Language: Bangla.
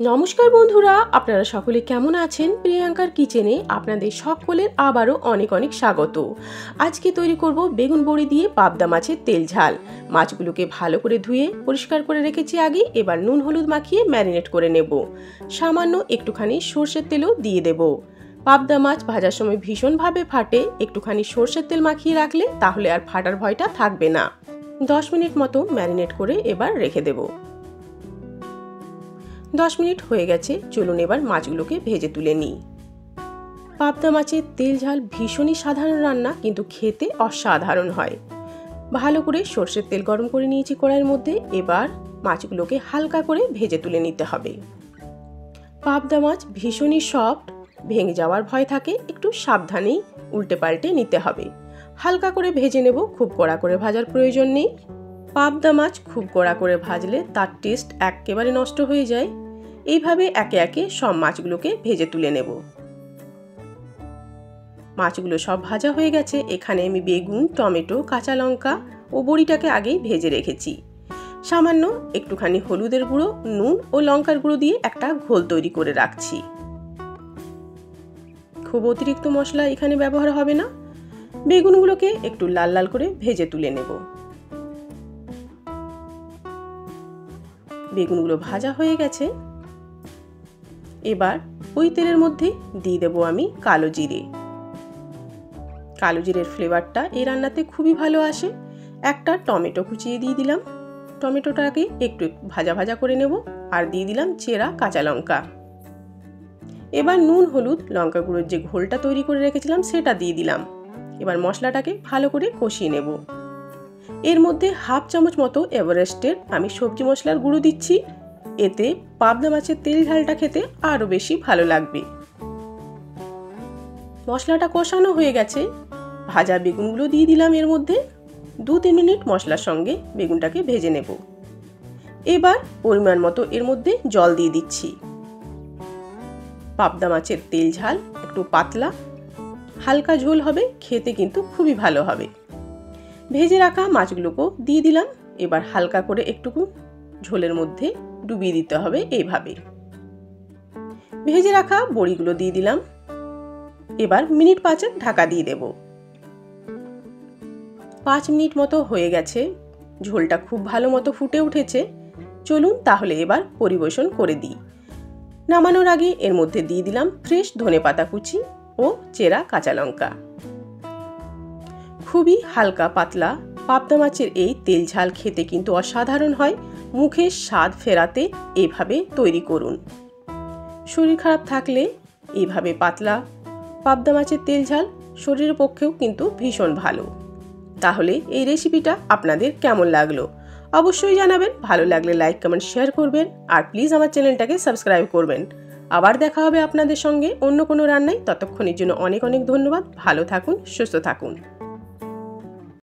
নমস্কার বন্ধুরা, আপনারা সকলে কেমন আছেন? প্রিয়াঙ্কার কিচেনে আপনাদের সকলের আবারও অনেক অনেক স্বাগত। আজকে তৈরি করব বেগুন বড়ি দিয়ে পাবদা মাছের তেল ঝাল। মাছগুলোকে ভালো করে ধুয়ে পরিষ্কার করে রেখেছি আগে। এবার নুন হলুদ মাখিয়ে ম্যারিনেট করে নেব। সামান্য একটুখানি সর্ষের তেলও দিয়ে দেব। পাবদা মাছ ভাজার সময় ভীষণভাবে ফাটে, একটুখানি সর্ষের তেল মাখিয়ে রাখলে তাহলে আর ফাটার ভয়টা থাকবে না। 10 মিনিট মতো ম্যারিনেট করে এবার রেখে দেব। 10 মিনিট হয়ে গেছে, চলুন এবার মাছগুলোকে ভেজে তুলে নিই। পাবদা মাছের তেল ঝাল ভীষণই সাধারণ রান্না, কিন্তু খেতে অসাধারণ হয়। ভালো করে সর্ষের তেল গরম করে নিয়েছি কড়াইয়ের মধ্যে। এবার মাছগুলোকে হালকা করে ভেজে তুলে নিতে হবে। পাবদা মাছ ভীষণই সফট, ভেঙে যাওয়ার ভয় থাকে, একটু সাবধানেই উল্টে পাল্টে নিতে হবে। হালকা করে ভেজে নেব, খুব কড়া করে ভাজার প্রয়োজন নেই। পাবদা মাছ খুব কড়া করে ভাজলে তার টেস্ট একেবারে নষ্ট হয়ে যায়। এইভাবে একে একে সব মাছগুলোকে ভেজে তুলে নেব। মাছগুলো সব ভাজা হয়ে গেছে। এখানে আমি বেগুন, টমেটো, কাঁচা লঙ্কা ও বড়িটাকে আগেই ভেজে রেখেছি। সামান্য একটুখানি হলুদের গুঁড়ো, নুন ও লঙ্কার গুঁড়ো দিয়ে একটা ঘোল তৈরি করে রাখছি। খুব অতিরিক্ত মশলা এখানে ব্যবহার হবে না। বেগুনগুলোকে একটু লাল লাল করে ভেজে তুলে নেব। বেগুনগুলো ভাজা হয়ে গেছে। এবার ওই তেলের মধ্যে দিয়ে দেব আমি কালো জিরে। কালো জিরের ফ্লেভারটা এই রান্নাতে খুবই ভালো আসে। একটা টমেটো কুচিয়ে দিয়ে দিলাম। টমেটোটাকে একটু ভাজা ভাজা করে নেব। আর দিয়ে দিলাম চেরা কাঁচা লঙ্কা। এবার নুন, হলুদ, লঙ্কা গুঁড়োর যে ঘোলটা তৈরি করে রেখেছিলাম সেটা দিয়ে দিলাম। এবার মশলাটাকে ভালো করে কষিয়ে নেব। এর মধ্যে হাফ চামচ মতো এভারেস্টের আমি সবজি মশলার গুঁড়ো দিচ্ছি। এতে পাবদা মাছের তেল ঝালটা খেতে আরও বেশি ভালো লাগবে। মশলাটা কষানো হয়ে গেছে। ভাজা বেগুনগুলো দিয়ে দিলাম এর মধ্যে। 2-3 মিনিট মশলার সঙ্গে বেগুনটাকে ভেজে নেব। এবার পরিমাণ মতো এর মধ্যে জল দিয়ে দিচ্ছি। পাবদা মাছের তেল ঝাল একটু পাতলা, হালকা ঝোল হবে, খেতে কিন্তু খুবই ভালো হবে। ভেজে রাখা মাছগুলোকেও দিয়ে দিলাম। এবার হালকা করে একটুকু ঝোলের মধ্যে ডুবিয়ে দিতে হবে। এইভাবে ভেজে রাখা বড়িগুলো দিয়ে দিলাম। এবার মিনিট 5 ঢাকা দিয়ে দেব। 5 মিনিট মতো হয়ে গেছে। ঝোলটা খুব ভালো মতো ফুটে উঠেছে। চলুন তাহলে এবার পরিবেশন করে দিই। নামানোর আগে এর মধ্যে দিয়ে দিলাম ফ্রেশ ধনেপাতা কুচি ও চেরা কাঁচা লঙ্কা। খুবই হালকা পাতলা পাবদা মাছের এই তেল ঝাল খেতে কিন্তু অসাধারণ হয়। মুখের স্বাদ ফেরাতে এভাবে তৈরি করুন। শরীর খারাপ থাকলে এইভাবে পাতলা পাবদা মাছের তেল ঝাল শরীরের পক্ষেও কিন্তু ভীষণ ভালো। তাহলে এই রেসিপিটা আপনাদের কেমন লাগলো অবশ্যই জানাবেন। ভালো লাগলে লাইক, কমেন্ট, শেয়ার করবেন। আর প্লিজ আমার চ্যানেলটাকে সাবস্ক্রাইব করবেন। আবার দেখা হবে আপনাদের সঙ্গে অন্য কোনো রান্নায়। ততক্ষণের জন্য অনেক অনেক ধন্যবাদ। ভালো থাকুন, সুস্থ থাকুন।